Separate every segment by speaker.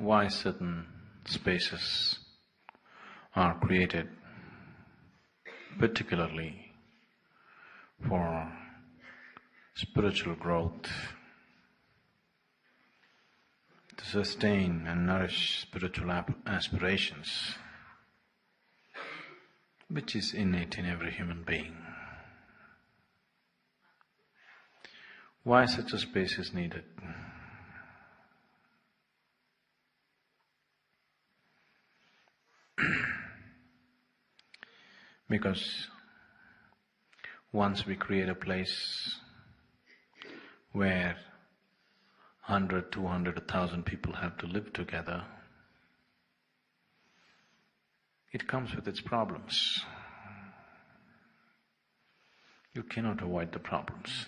Speaker 1: why certain spaces are created particularly for spiritual growth, to sustain and nourish spiritual aspirations, which is innate in every human being. Why such a space is needed? Because once we create a place where 100, 200, 1,000 people have to live together, it comes with its problems. You cannot avoid the problems.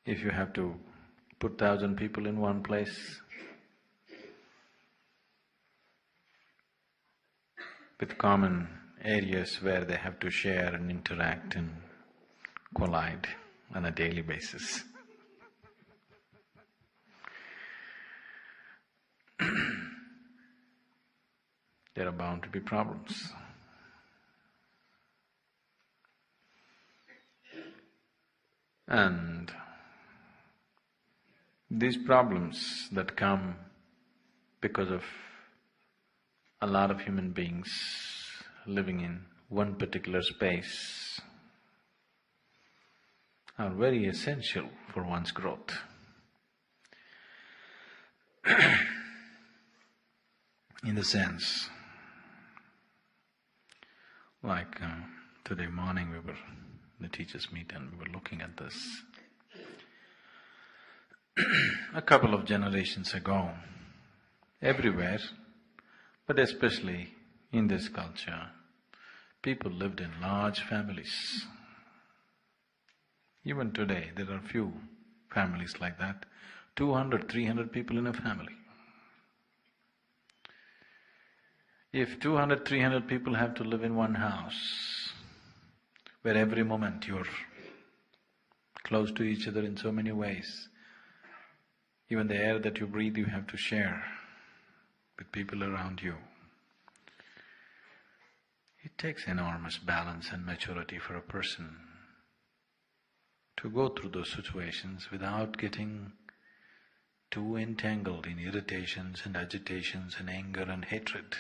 Speaker 1: If you have to put 1,000 people in one place, with common areas where they have to share and interact and collide on a daily basis. There are bound to be problems. And these problems that come because of a lot of human beings living in one particular space are very essential for one's growth. In the sense, like today morning the teachers meet and we were looking at this. A couple of generations ago, everywhere, but especially in this culture, people lived in large families. Even today, there are few families like that, 200, 300 people in a family. If 200, 300 people have to live in one house, where every moment you're close to each other in so many ways, even the air that you breathe you have to share with people around you. It takes enormous balance and maturity for a person to go through those situations without getting too entangled in irritations and agitations and anger and hatred.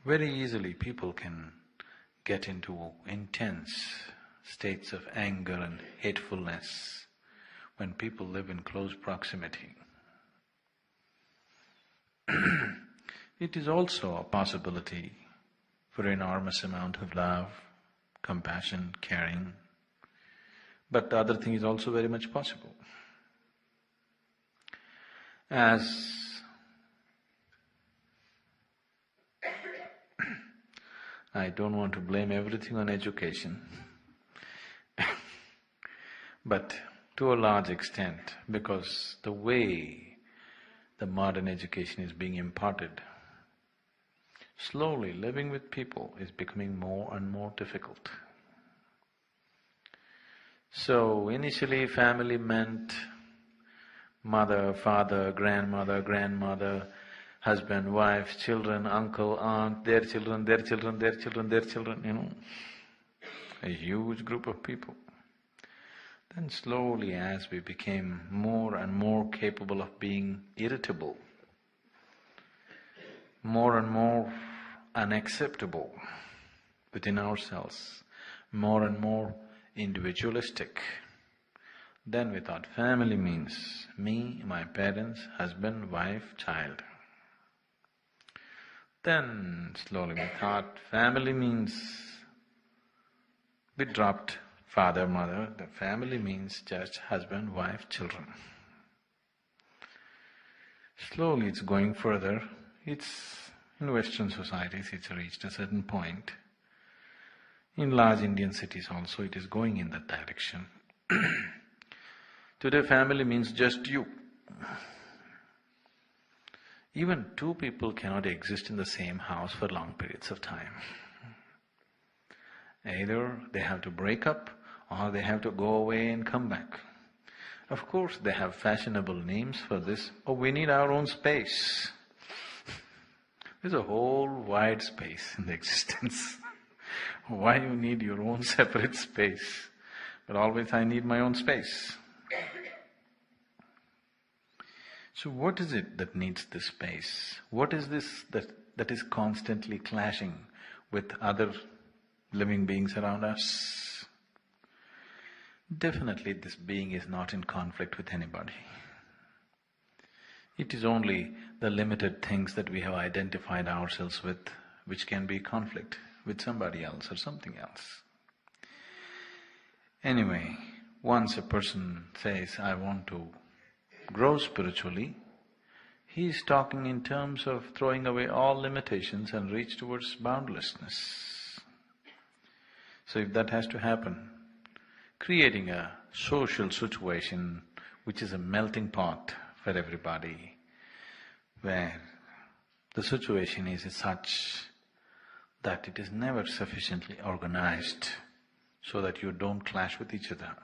Speaker 1: Very easily people can get into intense states of anger and hatefulness when people live in close proximity. It is also a possibility for enormous amount of love, compassion, caring, but the other thing is also very much possible. As I don't want to blame everything on education, but to a large extent, because the way the modern education is being imparted, slowly living with people is becoming more and more difficult. So initially family meant mother, father, grandmother, husband, wife, children, uncle, aunt, their children, their children, their children, their children, a huge group of people. Then slowly as we became more and more capable of being irritable, more and more unacceptable within ourselves, more and more individualistic, then we thought family means me, my parents, husband, wife, child. Then slowly we thought family means, we dropped father, mother, the family means just husband, wife, children. Slowly it's going further, in Western societies it's reached a certain point. In large Indian cities also it is going in that direction. Today family means just you. Even two people cannot exist in the same house for long periods of time. Either they have to break up or they have to go away and come back. Of course, they have fashionable names for this. Oh, we need our own space. There's a whole wide space in the existence. Why you need your own separate space? But always I need my own space. So what is it that needs this space? What is this that is constantly clashing with other living beings around us? Definitely this being is not in conflict with anybody. It is only the limited things that we have identified ourselves with which can be conflict with somebody else or something else. Anyway, once a person says, I want to grow spiritually, he is talking in terms of throwing away all limitations and reach towards boundlessness. So if that has to happen, creating a social situation which is a melting pot for everybody, where the situation is such that it is never sufficiently organized so that you don't clash with each other.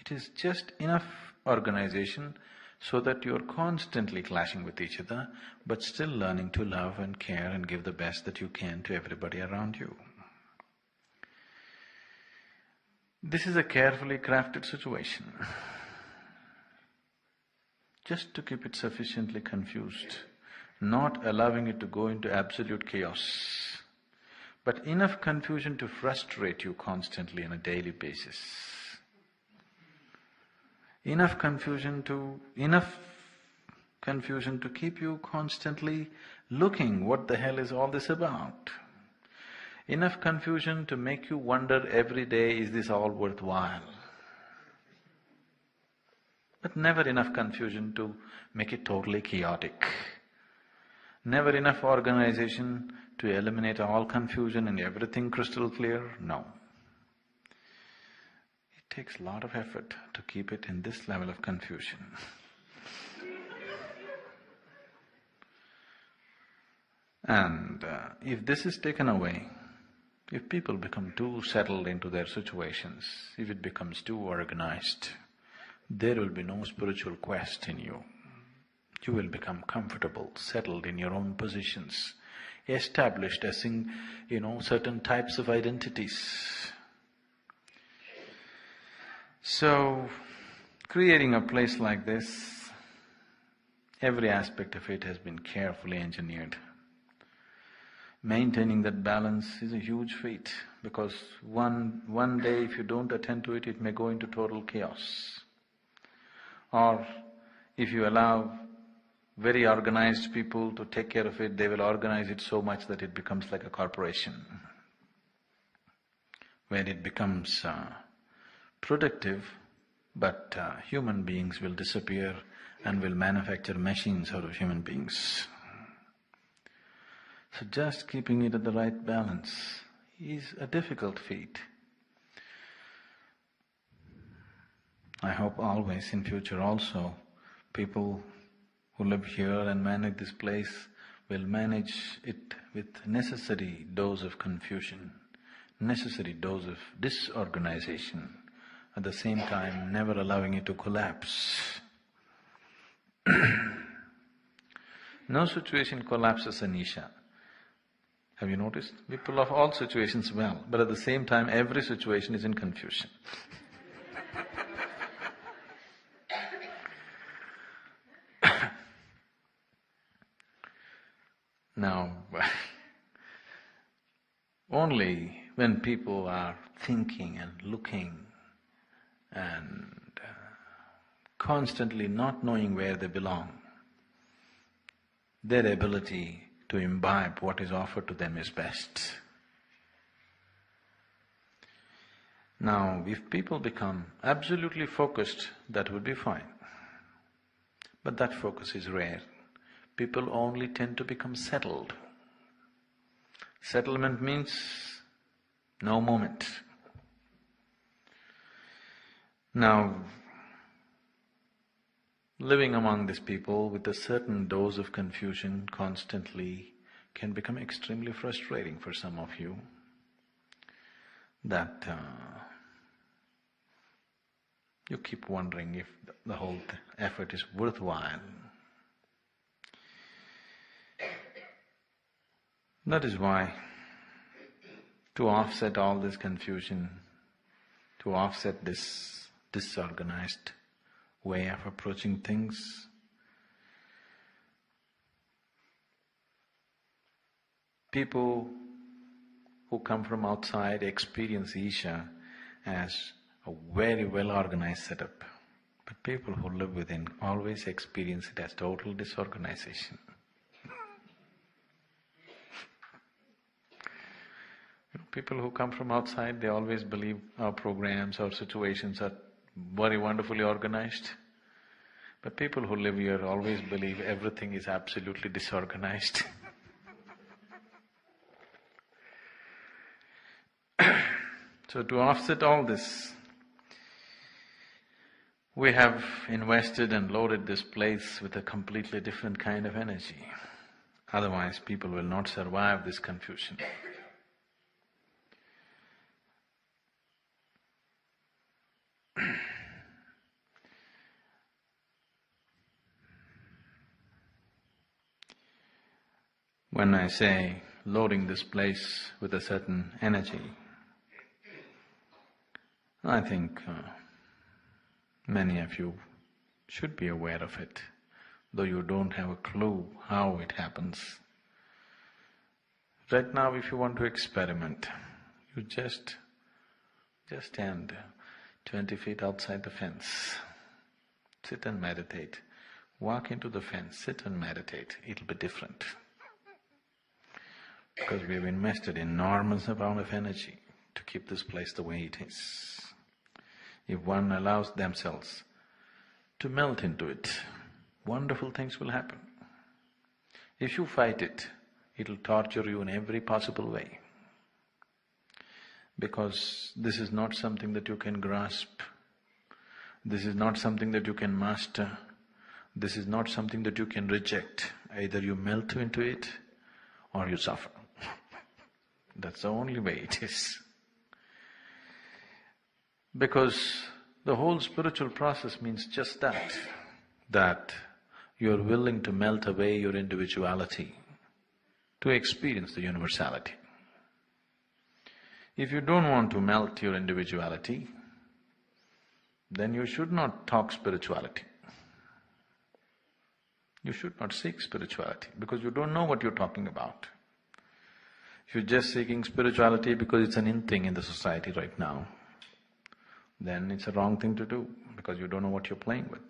Speaker 1: It is just enough organization so that you're constantly clashing with each other, but still learning to love and care and give the best that you can to everybody around you. This is a carefully crafted situation, just to keep it sufficiently confused, not allowing it to go into absolute chaos, but enough confusion to frustrate you constantly on a daily basis. Enough confusion to keep you constantly looking, what the hell is all this about? Enough confusion to make you wonder every day, is this all worthwhile? But never enough confusion to make it totally chaotic. Never enough organization to eliminate all confusion and everything crystal clear, no. It takes a lot of effort to keep it in this level of confusion. And if this is taken away, if people become too settled into their situations, if it becomes too organized, there will be no spiritual quest in you. You will become comfortable, settled in your own positions, established as in, certain types of identities. So, creating a place like this, every aspect of it has been carefully engineered. Maintaining that balance is a huge feat, because one day if you don't attend to it, it may go into total chaos. Or if you allow very organized people to take care of it, they will organize it so much that it becomes like a corporation, where it becomes productive, but human beings will disappear and will manufacture machines out of human beings. So just keeping it at the right balance is a difficult feat. I hope always in future also, people who live here and manage this place will manage it with necessary dose of confusion, necessary dose of disorganization, at the same time never allowing it to collapse. No situation collapses an Isha. Have you noticed? We pull off all situations well, but at the same time every situation is in confusion. Now, only when people are thinking and looking and constantly not knowing where they belong, their ability to imbibe what is offered to them is best. Now, if people become absolutely focused, that would be fine. But that focus is rare. People only tend to become settled. Settlement means no moment. Now, living among these people with a certain dose of confusion constantly can become extremely frustrating for some of you. That you keep wondering if the whole effort is worthwhile. That is why, to offset all this confusion, to offset this disorganized way of approaching things, people who come from outside experience Isha as a very well-organized setup, but people who live within always experience it as total disorganization. People who come from outside, they always believe our programs, our situations are very wonderfully organized. But people who live here always believe everything is absolutely disorganized. So to offset all this, we have invested and loaded this place with a completely different kind of energy. Otherwise, people will not survive this confusion. When I say loading this place with a certain energy, I think many of you should be aware of it, though you don't have a clue how it happens. Right now, if you want to experiment, you just stand 20 feet outside the fence, sit and meditate. Walk into the fence, sit and meditate, it'll be different. Because we've invested enormous amount of energy to keep this place the way it is. If one allows themselves to melt into it, wonderful things will happen. If you fight it, it'll torture you in every possible way. Because this is not something that you can grasp, this is not something that you can master, this is not something that you can reject. Either you melt into it or you suffer. That's the only way it is. Because the whole spiritual process means just that you're willing to melt away your individuality to experience the universality. If you don't want to melt your individuality, then you should not talk spirituality. You should not seek spirituality because you don't know what you're talking about. If you're just seeking spirituality because it's an in thing in the society right now, then it's a wrong thing to do because you don't know what you're playing with.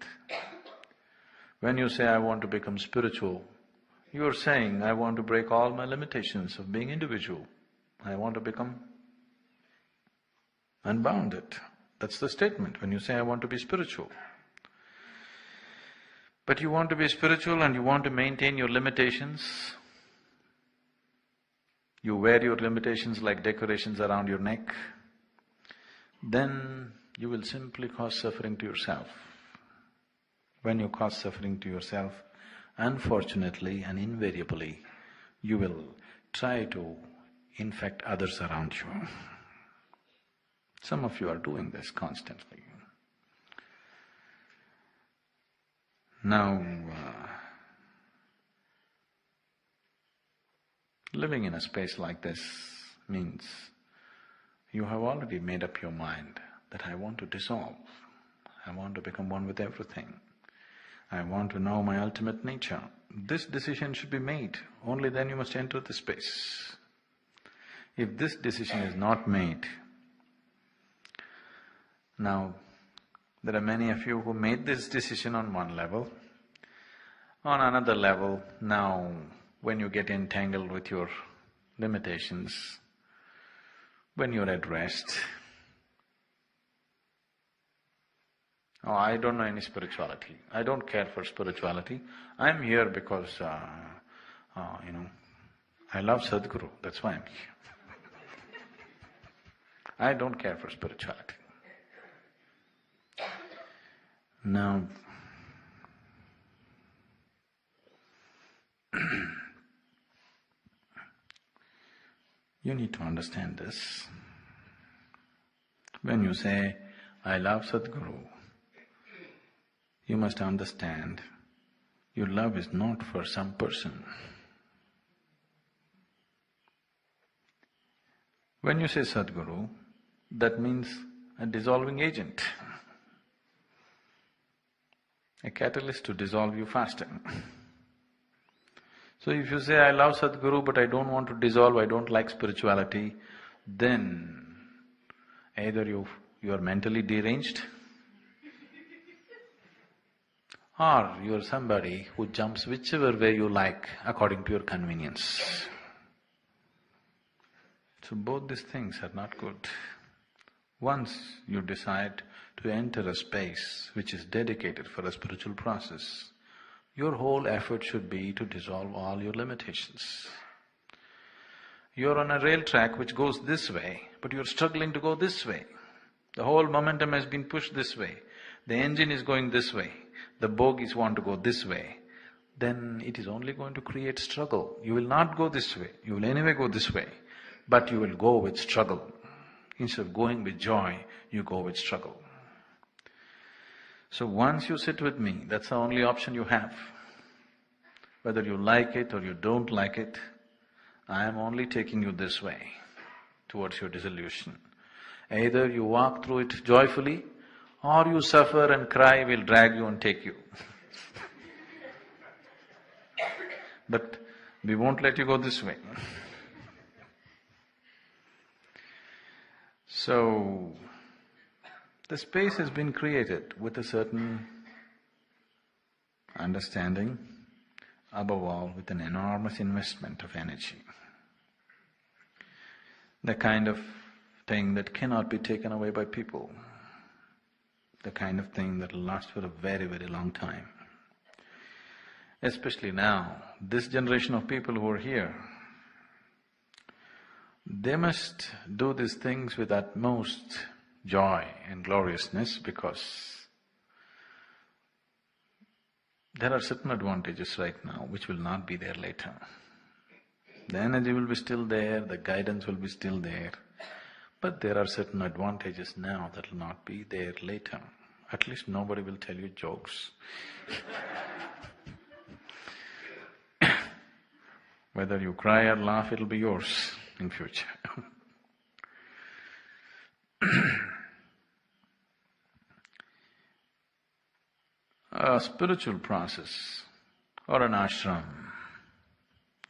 Speaker 1: When you say, I want to become spiritual, you're saying, I want to break all my limitations of being individual. I want to become unbounded. That's the statement when you say, I want to be spiritual. But you want to be spiritual and you want to maintain your limitations. You wear your limitations like decorations around your neck, then you will simply cause suffering to yourself. When you cause suffering to yourself, unfortunately and invariably, you will try to infect others around you. Some of you are doing this constantly. Now, living in a space like this means you have already made up your mind that I want to dissolve, I want to become one with everything, I want to know my ultimate nature. This decision should be made, only then you must enter this space. If this decision is not made, now there are many of you who made this decision on one level. On another level, now when you get entangled with your limitations, when you're at rest, oh, I don't know any spirituality, I don't care for spirituality, I'm here because, I love Sadhguru, that's why I'm here. I don't care for spirituality. Now, you need to understand this. When you say, I love Sadhguru, You must understand, your love is not for some person. When you say Sadhguru, that means a dissolving agent, a catalyst to dissolve you faster. So if you say, I love Sadhguru but I don't want to dissolve, I don't like spirituality, then either you are mentally deranged or you are somebody who jumps whichever way you like according to your convenience. So both these things are not good. Once you decide to enter a space which is dedicated for a spiritual process, your whole effort should be to dissolve all your limitations. You're on a rail track which goes this way, but you're struggling to go this way. The whole momentum has been pushed this way. The engine is going this way. The bogies want to go this way. Then it is only going to create struggle. You will not go this way. You will anyway go this way. But you will go with struggle. Instead of going with joy, you go with struggle. So once you sit with me, that's the only option you have. Whether you like it or you don't like it, I am only taking you this way, towards your dissolution. Either you walk through it joyfully, or you suffer and cry, we'll drag you and take you. But we won't let you go this way. So, the space has been created with a certain understanding, above all with an enormous investment of energy. The kind of thing that cannot be taken away by people, the kind of thing that will last for a very, very long time. Especially now, this generation of people who are here, they must do these things with utmost joy and gloriousness because there are certain advantages right now which will not be there later. The energy will be still there, the guidance will be still there, but there are certain advantages now that will not be there later. At least nobody will tell you jokes. Whether you cry or laugh, it'll be yours in future. A spiritual process or an ashram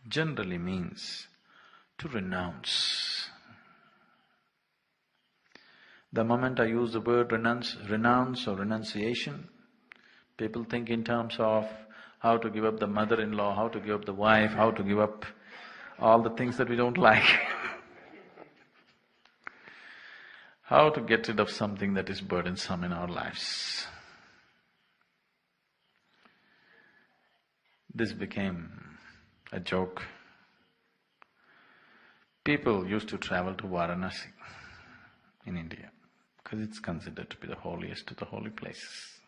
Speaker 1: generally means to renounce. The moment I use the word renounce or renunciation, people think in terms of how to give up the mother-in-law, how to give up the wife, how to give up all the things that we don't like. How to get rid of something that is burdensome in our lives. This became a joke. People used to travel to Varanasi in India because it's considered to be the holiest of the holy places.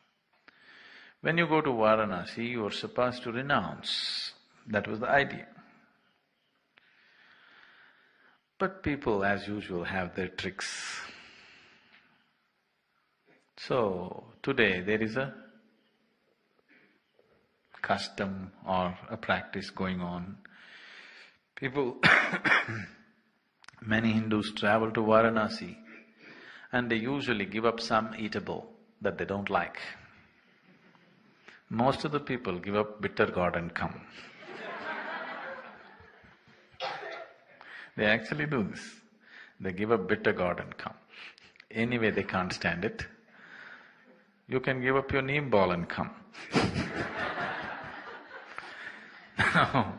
Speaker 1: When you go to Varanasi, you are supposed to renounce. That was the idea. But people, as usual, have their tricks. So, today there is a custom or a practice going on. People, many Hindus travel to Varanasi and they usually give up some eatable that they don't like. Most of the people give up bitter gourd and come. They actually do this. They give up bitter gourd and come. Anyway, they can't stand it. You can give up your neem ball and come. Now,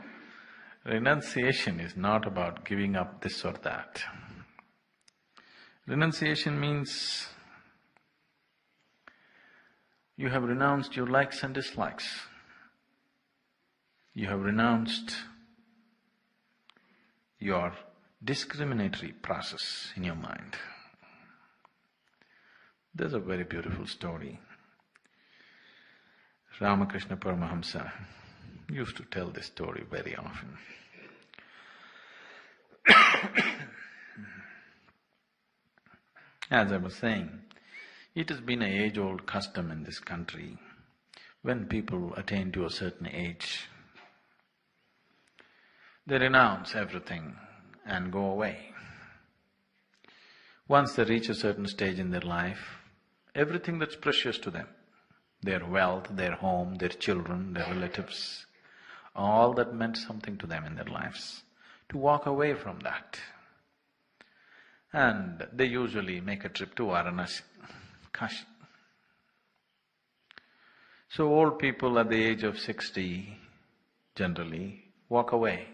Speaker 1: renunciation is not about giving up this or that. Renunciation means you have renounced your likes and dislikes. You have renounced your discriminatory process in your mind. There's a very beautiful story. Ramakrishna Paramahamsa used to tell this story very often. As I was saying, it has been an age-old custom in this country When people attain to a certain age, they renounce everything and go away. Once they reach a certain stage in their life, everything that's precious to them, their wealth, their home, their children, their relatives, all that meant something to them in their lives, to walk away from that. And they usually make a trip to Varanasi, Kashi. So old people at the age of 60 generally walk away.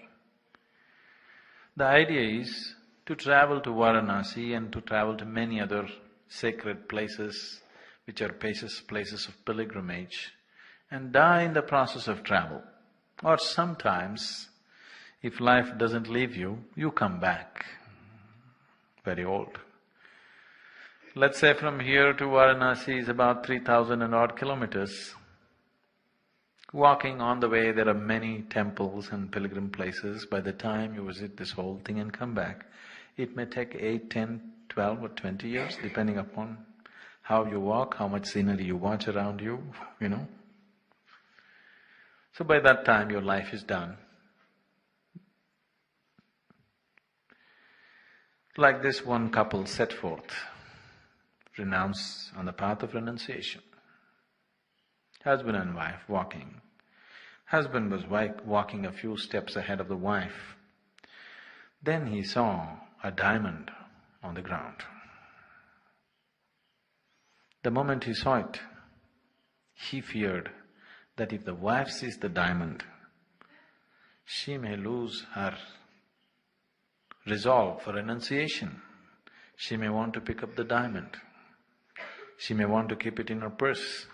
Speaker 1: The idea is to travel to Varanasi and to travel to many other sacred places which are places of pilgrimage and die in the process of travel. Or sometimes, if life doesn't leave you, you come back very old. Let's say from here to Varanasi is about 3,000 and odd kilometers. Walking on the way, there are many temples and pilgrim places. By the time you visit this whole thing and come back, it may take 8, 10, 12 or 20 years, depending upon how you walk, how much scenery you watch around you, you know. So by that time your life is done. Like this one couple set forth, renounce on the path of renunciation. Husband and wife walking. Husband was walking a few steps ahead of the wife. Then he saw a diamond on the ground. The moment he saw it, he feared that if the wife sees the diamond, she may lose her resolve for renunciation. She may want to pick up the diamond. She may want to keep it in her purse.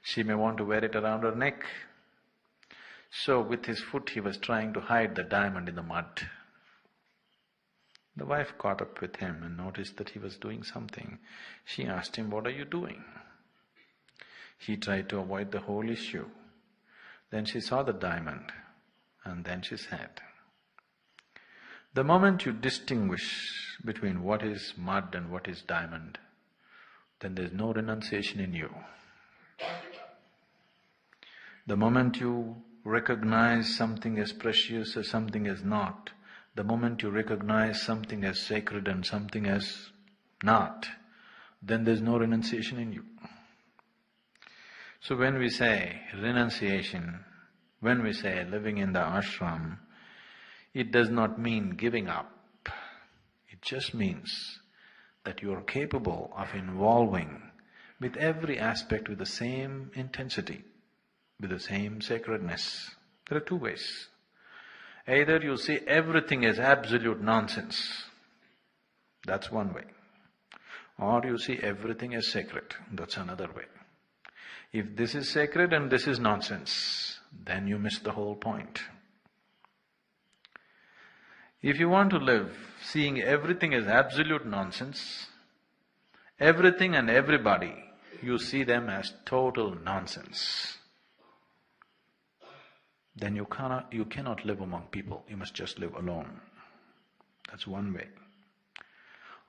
Speaker 1: She may want to wear it around her neck. So with his foot he was trying to hide the diamond in the mud. The wife caught up with him and noticed that he was doing something. She asked him, "What are you doing?" He tried to avoid the whole issue. Then she saw the diamond and then she said, "The moment you distinguish between what is mud and what is diamond, then there's no renunciation in you. The moment you recognize something as precious or something as not, the moment you recognize something as sacred and something as not, then there's no renunciation in you." So when we say renunciation, when we say living in the ashram, it does not mean giving up. It just means that you are capable of involving with every aspect with the same intensity, with the same sacredness. There are two ways. Either you see everything as absolute nonsense, that's one way. Or you see everything as sacred, that's another way. If this is sacred and this is nonsense, then you miss the whole point. If you want to live seeing everything as absolute nonsense, everything and everybody, you see them as total nonsense, then you cannot live among people, you must just live alone. That's one way.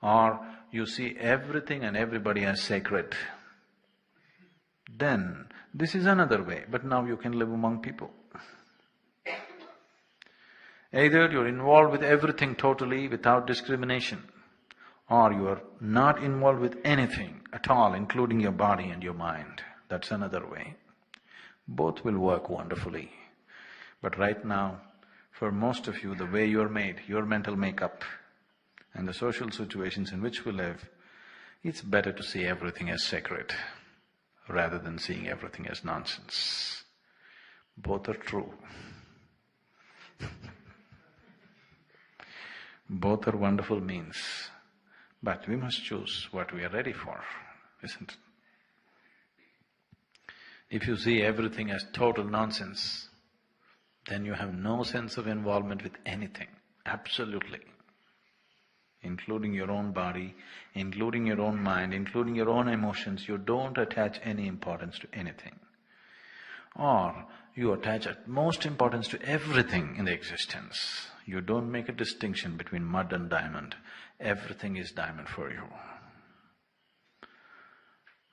Speaker 1: Or you see everything and everybody as sacred, then this is another way, but now you can live among people. Either you're involved with everything totally without discrimination, or you are not involved with anything at all, including your body and your mind. That's another way. Both will work wonderfully. But right now, for most of you, the way you're made, your mental makeup and the social situations in which we live, it's better to see everything as sacred rather than seeing everything as nonsense. Both are true. Both are wonderful means, but we must choose what we are ready for, isn't it? If you see everything as total nonsense, then you have no sense of involvement with anything, absolutely. Including your own body, including your own mind, including your own emotions, you don't attach any importance to anything. Or you attach utmost importance to everything in the existence. You don't make a distinction between mud and diamond. Everything is diamond for you.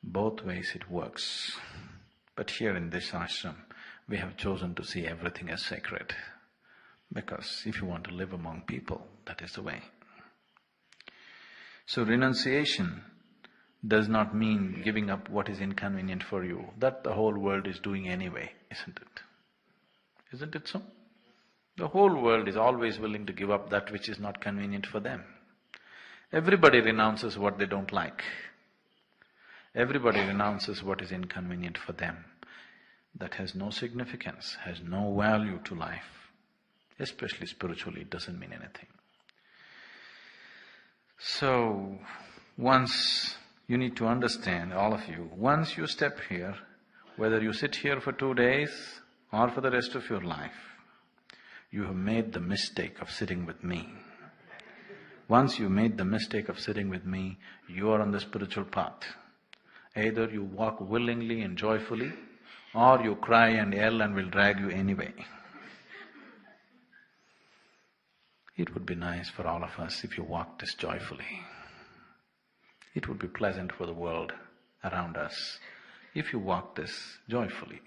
Speaker 1: Both ways it works. But here in this ashram, we have chosen to see everything as sacred. Because if you want to live among people, that is the way. So renunciation does not mean giving up what is inconvenient for you. That the whole world is doing anyway, isn't it? Isn't it so? The whole world is always willing to give up that which is not convenient for them. Everybody renounces what they don't like. Everybody renounces what is inconvenient for them. That has no significance, has no value to life. Especially spiritually, it doesn't mean anything. So, once you need to understand, all of you, once you step here, whether you sit here for 2 days or for the rest of your life, you have made the mistake of sitting with me. Once you made the mistake of sitting with me, you are on the spiritual path. Either you walk willingly and joyfully, or you cry and yell and will drag you anyway. It would be nice for all of us if you walked this joyfully. It would be pleasant for the world around us if you walk this joyfully.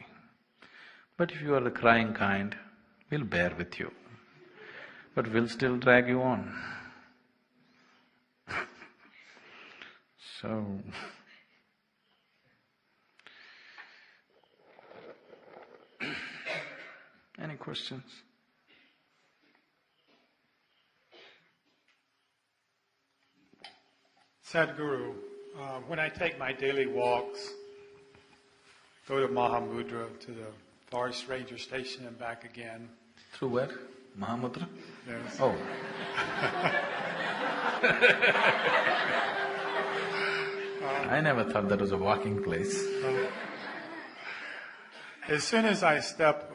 Speaker 1: But if you are the crying kind, we'll bear with you, but we'll still drag you on. So, any questions?
Speaker 2: Sadhguru, when I take my daily walks, go to Mahamudra, to the forest ranger station and back again.
Speaker 1: Through where? Mahamudra?
Speaker 2: Yes.
Speaker 1: Oh. I never thought that was a walking place.
Speaker 2: As soon as I step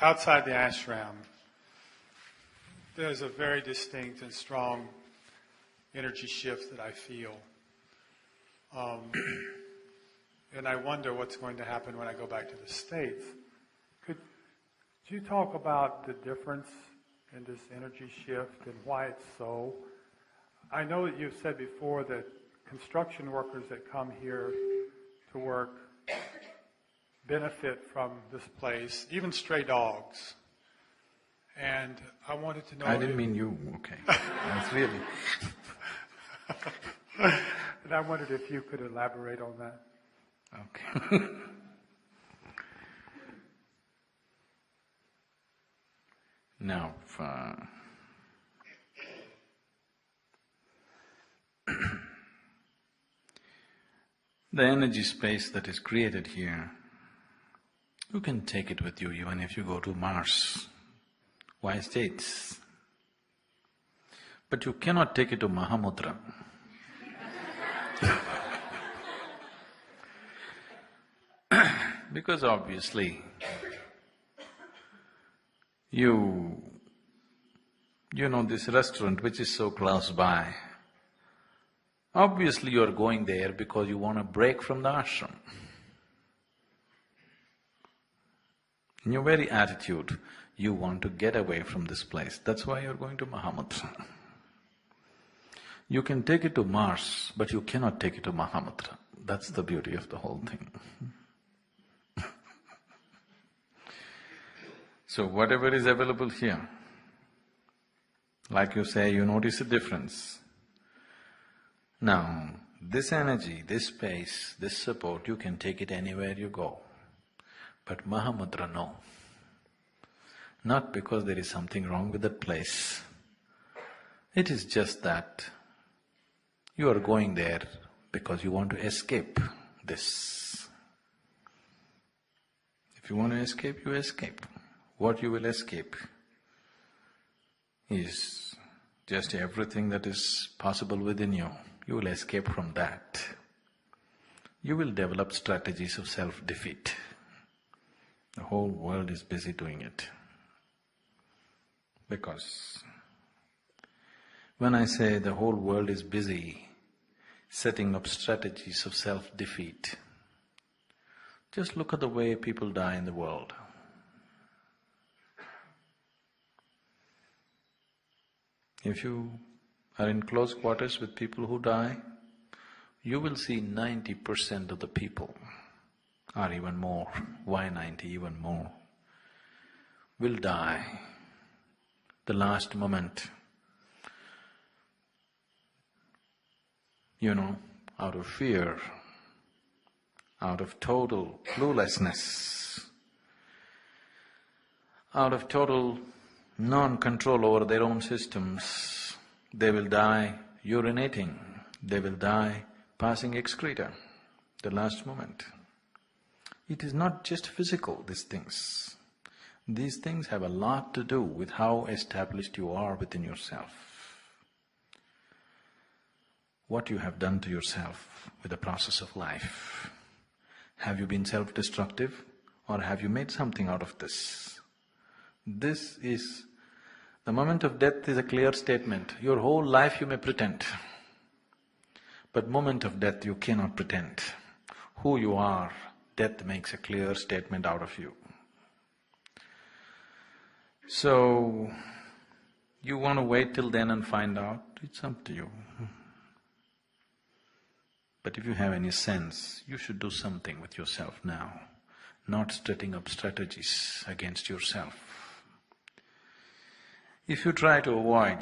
Speaker 2: outside the ashram, there's a very distinct and strong energy shift that I feel. And I wonder what's going to happen when I go back to the States. Could you talk about the difference in this energy shift and why it's so? I know that you've said before that construction workers that come here to work benefit from this place, even stray dogs. And I wanted to know…
Speaker 1: I didn't mean you, okay. That's really…
Speaker 2: And I wondered if you could elaborate on that.
Speaker 1: Okay. Now, the energy space that is created here, you can take it with you even if you go to Mars. Why States? But you cannot take it to Mahamudra. Because obviously, you know this restaurant which is so close by, obviously you are going there because you want to break from the ashram. In your very attitude, you want to get away from this place, that's why you're going to Mahamudra. You can take it to Mars, but you cannot take it to Mahamudra. That's the beauty of the whole thing. So whatever is available here, like you say, you notice a difference. Now, this energy, this space, this support, you can take it anywhere you go. But Mahamudra, no. Not because there is something wrong with that place. It is just that you are going there because you want to escape this. If you want to escape, you escape. What you will escape is just everything that is possible within you. You will escape from that. You will develop strategies of self-defeat. The whole world is busy doing it. Because when I say the whole world is busy setting up strategies of self-defeat, just look at the way people die in the world. If you are in close quarters with people who die, you will see 90% of the people or even more, Y90 even more, will die the last moment, out of fear, out of total cluelessness, out of total non-control over their own systems. They will die urinating, they will die passing excreta, the last moment. It is not just physical, these things. These things have a lot to do with how established you are within yourself. What you have done to yourself with the process of life. Have you been self-destructive or have you made something out of this? This is… the moment of death is a clear statement. Your whole life you may pretend, but moment of death you cannot pretend. Who you are, death makes a clear statement out of you. So, you want to wait till then and find out, it's up to you. But if you have any sense, you should do something with yourself now, not setting up strategies against yourself. If you try to avoid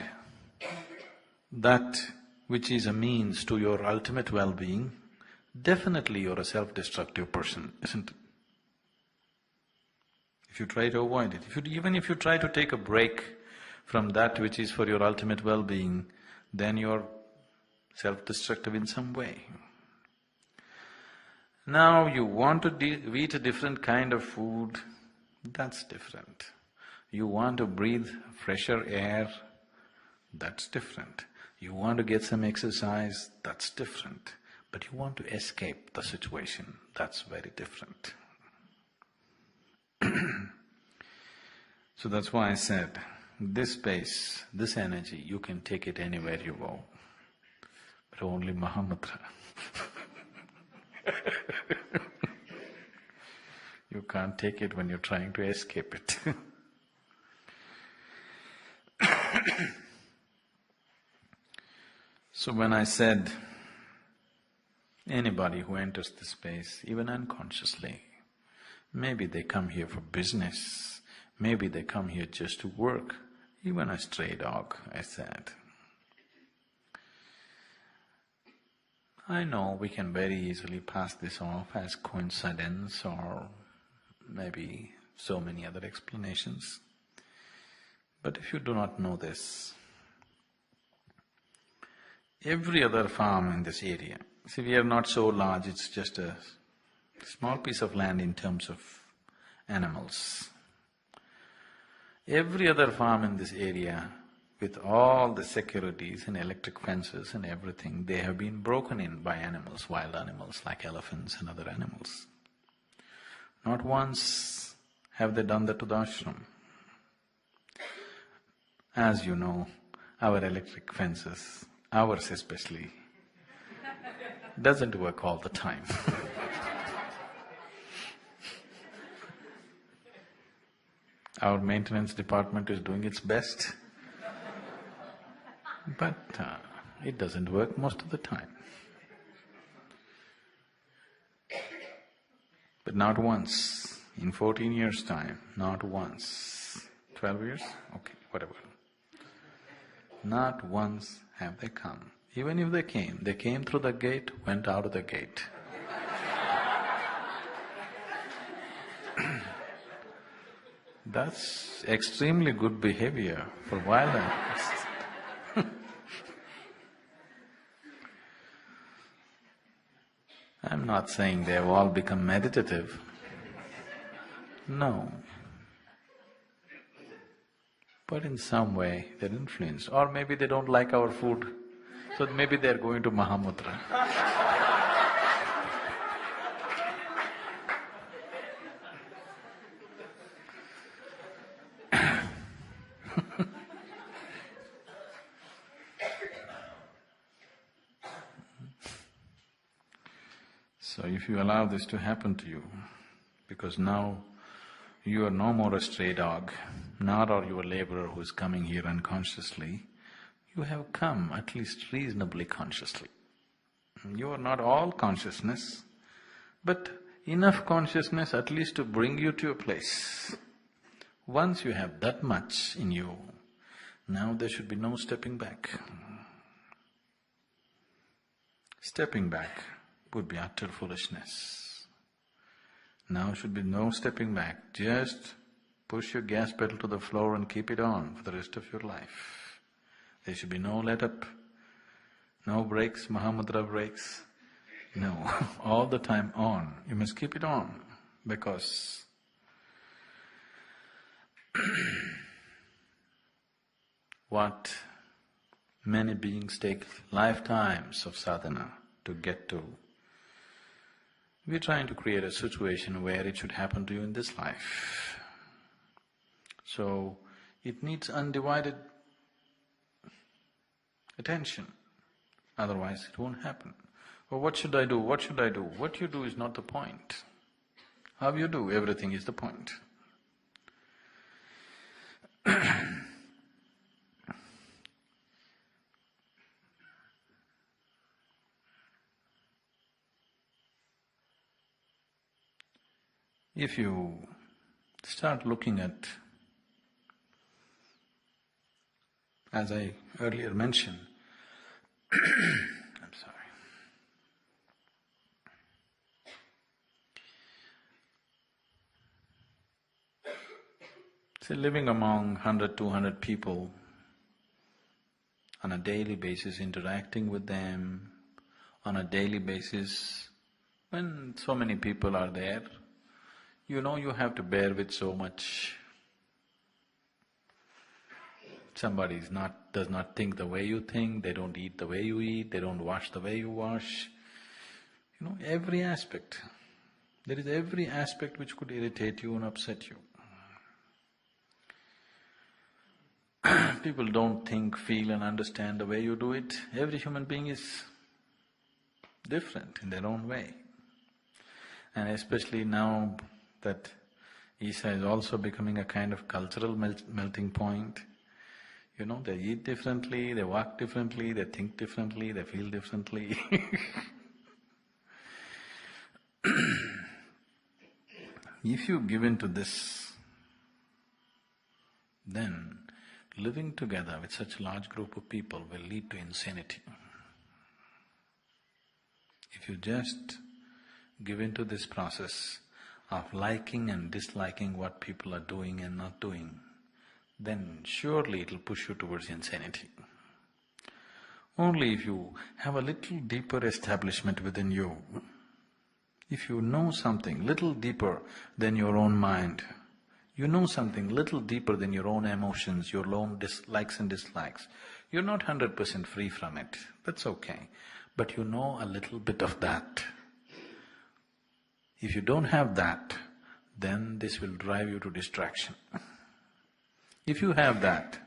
Speaker 1: that which is a means to your ultimate well-being, definitely you're a self-destructive person, isn't it? If you try to avoid it, even if you try to take a break from that which is for your ultimate well-being, then you're self-destructive in some way. Now you want to eat a different kind of food, that's different. You want to breathe fresher air, that's different. You want to get some exercise, that's different. But you want to escape the situation, that's very different. So that's why I said, this space, this energy, you can take it anywhere you go, but only Mahamudra. You can't take it when you're trying to escape it. So when I said, anybody who enters this space, even unconsciously, maybe they come here for business, maybe they come here just to work, even a stray dog, I said. I know we can very easily pass this off as coincidence or maybe so many other explanations. But if you do not know this, every other farm in this area, see, we are not so large, it's just a small piece of land in terms of animals. Every other farm in this area, with all the securities and electric fences and everything, they have been broken in by animals, wild animals like elephants and other animals. Not once have they done that to the ashram. As you know, our electric fences, ours especially, doesn't work all the time. Our maintenance department is doing its best, but it doesn't work most of the time. But not once, in 14 years' time, not once. 12 years? Okay, whatever. Not once have they come. Even if they came through the gate, went out of the gate. That's extremely good behavior for wild animals. I'm not saying they have all become meditative. No. But in some way they're influenced. Or maybe they don't like our food, so maybe they're going to Mahamudra. So if you allow this to happen to you, because now you are no more a stray dog, nor are you a laborer who is coming here unconsciously, you have come at least reasonably consciously. You are not all consciousness, but enough consciousness at least to bring you to a place. Once you have that much in you, now there should be no stepping back. Stepping back would be utter foolishness. Now should be no stepping back, just push your gas pedal to the floor and keep it on for the rest of your life. There should be no let up, no brakes, Mahamudra brakes. No, all the time on. You must keep it on because what many beings take lifetimes of sadhana to get to, we're trying to create a situation where it should happen to you in this life. So, it needs undivided attention, otherwise it won't happen. Well, what should I do? What should I do? What you do is not the point. How you do everything is the point. If you start looking at, as I earlier mentioned, I'm sorry. Say living among 100, 200 people on a daily basis, interacting with them on a daily basis, when so many people are there, you know you have to bear with so much. Somebody does not think the way you think, they don't eat the way you eat, they don't wash the way you wash. You know, every aspect. There is every aspect which could irritate you and upset you. People don't think, feel and understand the way you do it. Every human being is different in their own way. And especially now that Isa is also becoming a kind of cultural melting point, you know, they eat differently, they walk differently, they think differently, they feel differently. If you give in to this, then living together with such a large group of people will lead to insanity. If you just give in to this process of liking and disliking what people are doing and not doing, then surely it'll push you towards insanity. Only if you have a little deeper establishment within you, if you know something little deeper than your own mind, you know something little deeper than your own emotions, your own likes and dislikes, you're not 100% free from it, that's okay, but you know a little bit of that. If you don't have that, then this will drive you to distraction. If you have that,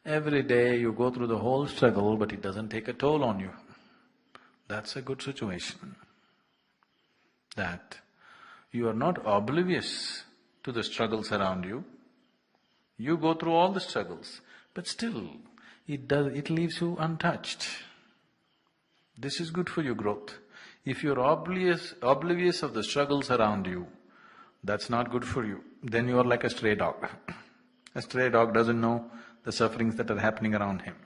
Speaker 1: every day you go through the whole struggle but it doesn't take a toll on you, that's a good situation. That you are not oblivious to the struggles around you, you go through all the struggles, but still it leaves you untouched. This is good for your growth. If you're oblivious of the struggles around you, that's not good for you. Then you are like a stray dog. A stray dog doesn't know the sufferings that are happening around him.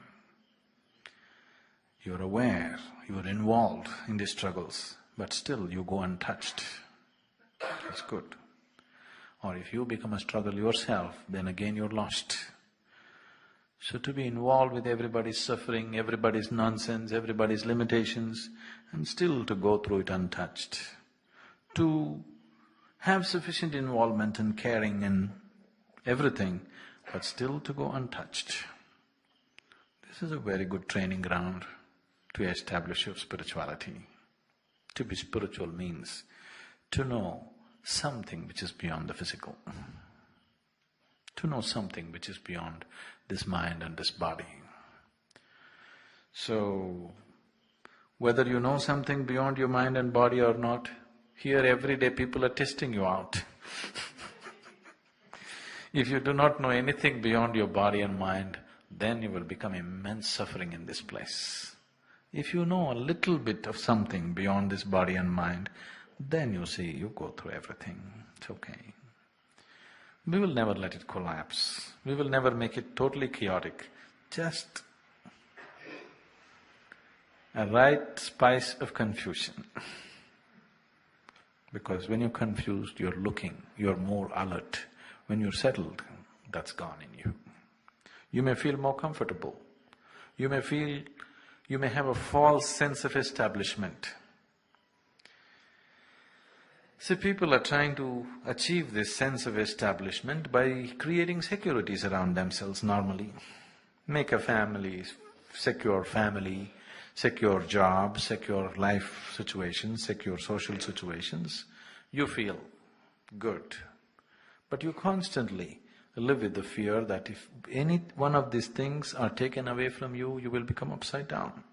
Speaker 1: You're aware, you're involved in these struggles, but still you go untouched. It's good. Or if you become a struggle yourself, then again you're lost. So to be involved with everybody's suffering, everybody's nonsense, everybody's limitations, and still to go through it untouched. To have sufficient involvement and caring and everything, but still to go untouched. This is a very good training ground to establish your spirituality. To be spiritual means to know something which is beyond the physical. To know something which is beyond this mind and this body. So, whether you know something beyond your mind and body or not, here every day people are testing you out. If you do not know anything beyond your body and mind, then you will become immense suffering in this place. If you know a little bit of something beyond this body and mind, then you see, you go through everything, it's okay. We will never let it collapse, we will never make it totally chaotic, just a right spice of confusion. Because when you're confused, you're looking, you're more alert. When you're settled, that's gone in you. You may feel more comfortable. You may have a false sense of establishment. See, people are trying to achieve this sense of establishment by creating securities around themselves normally. Make a family, secure job, secure life situations, secure social situations. You feel good. But you constantly live with the fear that if any one of these things are taken away from you, you will become upside down.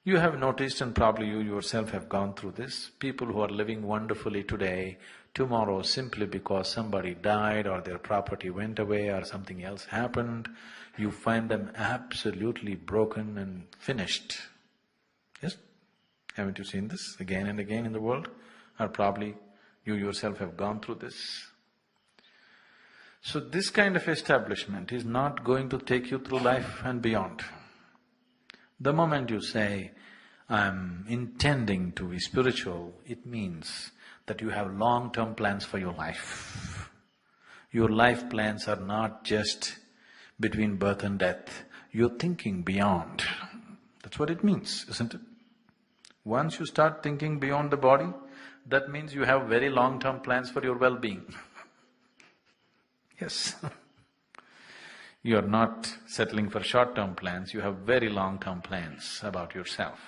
Speaker 1: You have noticed, and probably you yourself have gone through this, people who are living wonderfully today, tomorrow simply because somebody died or their property went away or something else happened, you find them absolutely broken and finished. Yes? Haven't you seen this again and again in the world? Or probably you yourself have gone through this. So this kind of establishment is not going to take you through life and beyond. The moment you say, I'm intending to be spiritual, it means that you have long-term plans for your life. Your life plans are not just between birth and death, you're thinking beyond. That's what it means, isn't it? Once you start thinking beyond the body, that means you have very long-term plans for your well-being. Yes. You are not settling for short-term plans, you have very long-term plans about yourself.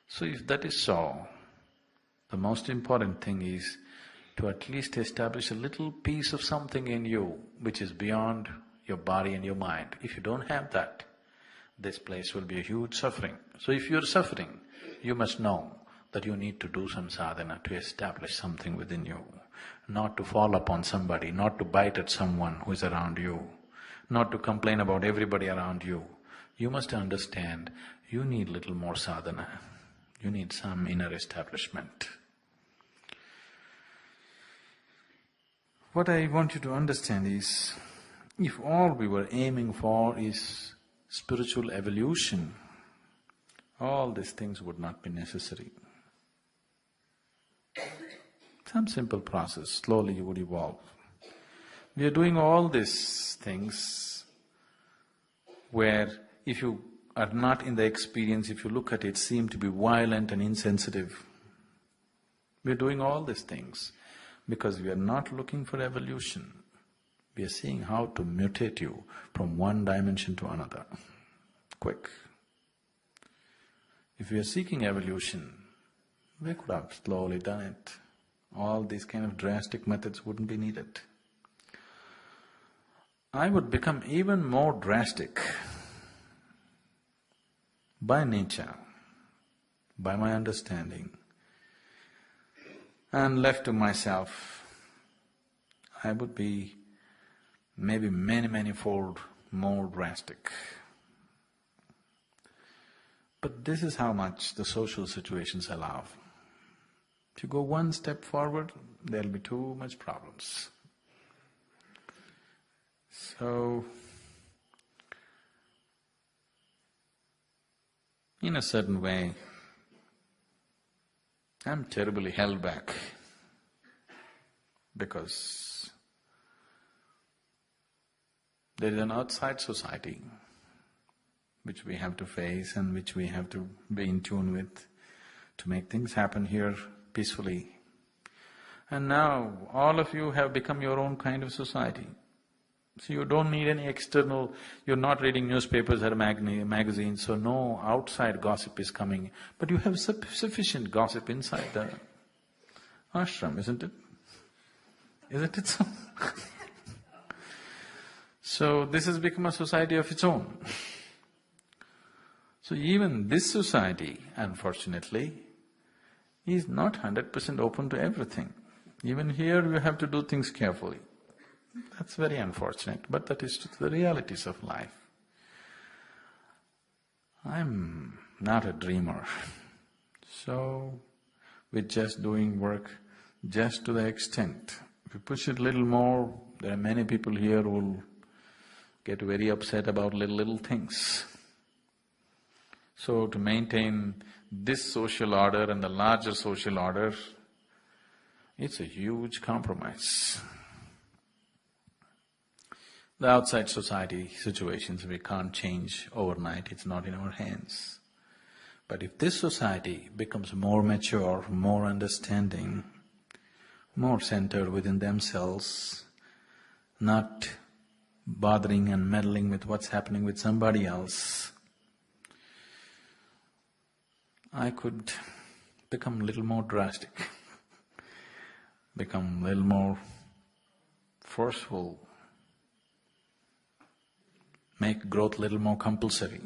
Speaker 1: So if that is so, the most important thing is to at least establish a little piece of something in you which is beyond your body and your mind. If you don't have that, this place will be a huge suffering. So if you're suffering, you must know that you need to do some sadhana to establish something within you, not to fall upon somebody, not to bite at someone who is around you, not to complain about everybody around you. You must understand, you need little more sadhana, you need some inner establishment. What I want you to understand is, if all we were aiming for is spiritual evolution, all these things would not be necessary. Some simple process, slowly you would evolve. We are doing all these things where if you are not in the experience, if you look at it, seem to be violent and insensitive. We are doing all these things because we are not looking for evolution. We are seeing how to mutate you from one dimension to another, quick. If we are seeking evolution, we could have slowly done it. All these kind of drastic methods wouldn't be needed. I would become even more drastic by nature, by my understanding, and left to myself, I would be maybe many-fold more drastic. But this is how much the social situations allow. If you go one step forward, there'll be too much problems. So, in a certain way, I'm terribly held back because there is an outside society which we have to face and which we have to be in tune with to make things happen here peacefully. And now all of you have become your own kind of society. So you don't need any external, you're not reading newspapers or magazines, so no outside gossip is coming. But you have sufficient gossip inside the ashram, isn't it? Isn't it so? So this has become a society of its own. So even this society, unfortunately, is not 100% open to everything. Even here you have to do things carefully. That's very unfortunate, but that is the realities of life. I'm not a dreamer, So, with just doing work, just to the extent, if you push it little more, there are many people here who will get very upset about little things. So to maintain this social order and the larger social order, it's a huge compromise. The outside society situations we can't change overnight, it's not in our hands. But if this society becomes more mature, more understanding, more centered within themselves, not bothering and meddling with what's happening with somebody else, I could become a little more drastic, become a little more forceful, make growth a little more compulsory.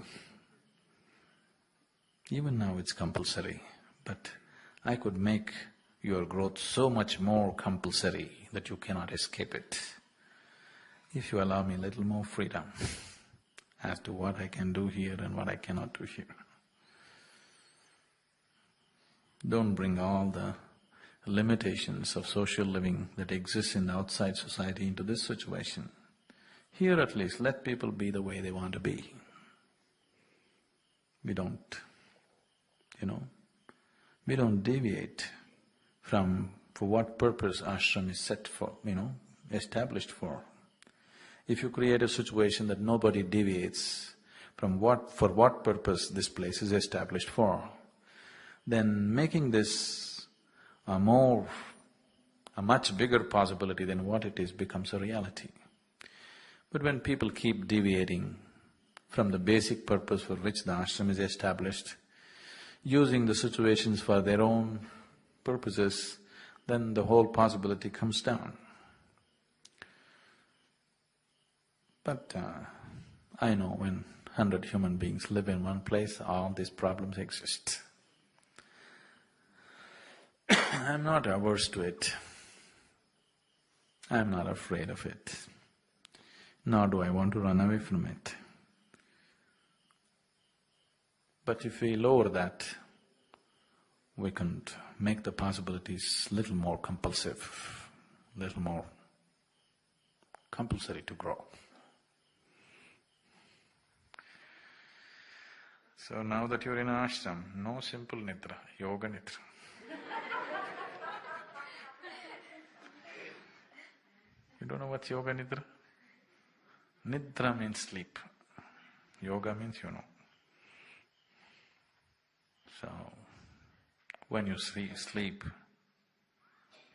Speaker 1: Even now it's compulsory, but I could make your growth so much more compulsory that you cannot escape it, if you allow me a little more freedom as to what I can do here and what I cannot do here. Don't bring all the limitations of social living that exists in the outside society into this situation. Here at least, let people be the way they want to be. We don't, we don't deviate from for what purpose ashram is set for, established for. If you create a situation that nobody deviates from for what purpose this place is established for, then making this a much bigger possibility than what it is becomes a reality. But when people keep deviating from the basic purpose for which the ashram is established, using the situations for their own purposes, then the whole possibility comes down. But I know when 100 human beings live in one place, all these problems exist. I'm not averse to it. I'm not afraid of it, nor do I want to run away from it. But if we lower that, we can make the possibilities little more compulsive, little more compulsory to grow. So now that you're in ashram, no simple nidra, yoga nidra. You don't know what's yoga nidra? Nidra means sleep, yoga means So, when you sleep,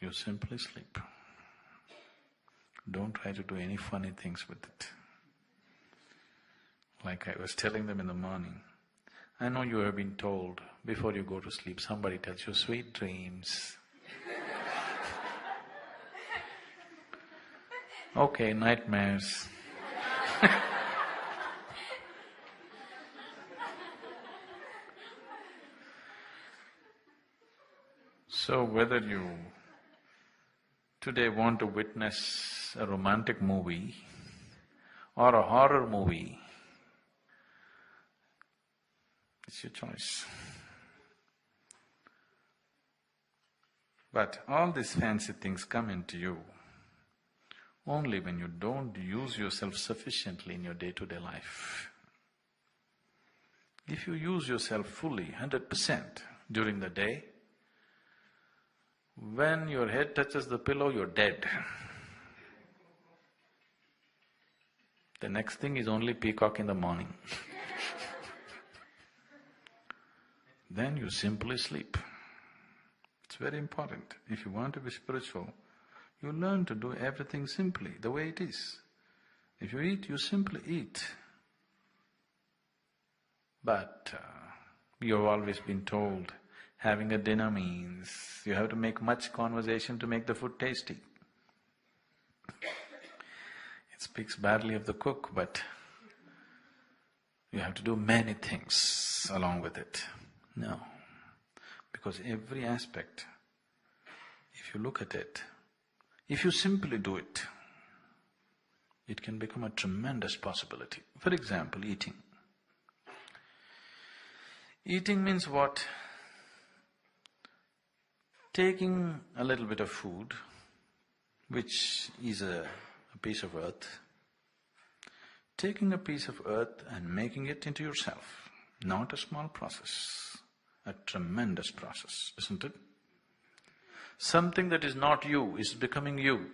Speaker 1: you simply sleep. Don't try to do any funny things with it. Like I was telling them in the morning, I know you have been told before you go to sleep, somebody tells you sweet dreams. Okay, nightmares. So whether you today want to witness a romantic movie or a horror movie, it's your choice. But all these fancy things come into you only when you don't use yourself sufficiently in your day-to-day life. If you use yourself fully, 100% during the day, when your head touches the pillow, you're dead. The next thing is only peacock in the morning. Then you simply sleep. It's very important. If you want to be spiritual, you learn to do everything simply, the way it is. If you eat, you simply eat. But you've always been told having a dinner means you have to make much conversation to make the food tasty. It speaks badly of the cook, but you have to do many things along with it. No, because every aspect, if you look at it, if you simply do it, it can become a tremendous possibility. For example, eating. Eating means what? taking a little bit of food, which is a piece of earth, taking a piece of earth and making it into yourself, not a small process, a tremendous process, isn't it? Something that is not you is becoming you.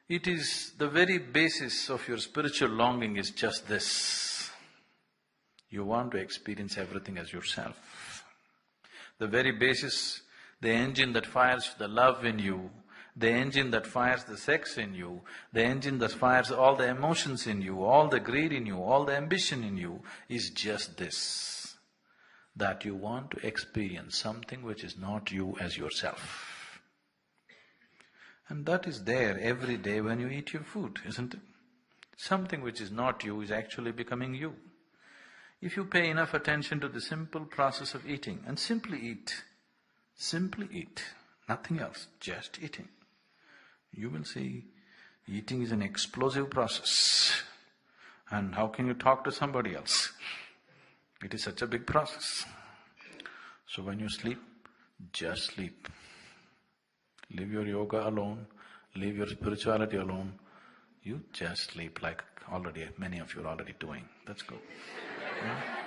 Speaker 1: It is the very basis of your spiritual longing is just this. You want to experience everything as yourself. The very basis, the engine that fires the love in you, the engine that fires the sex in you, the engine that fires all the emotions in you, all the greed in you, all the ambition in you is just this, that you want to experience something which is not you as yourself. And that is there every day when you eat your food, isn't it? Something which is not you is actually becoming you. If you pay enough attention to the simple process of eating and simply eat, nothing else, just eating, you will see eating is an explosive process. And how can you talk to somebody else? It is such a big process. So when you sleep, just sleep. Leave your yoga alone, leave your spirituality alone. You just sleep like already, many of you are already doing. Let's go. Yeah?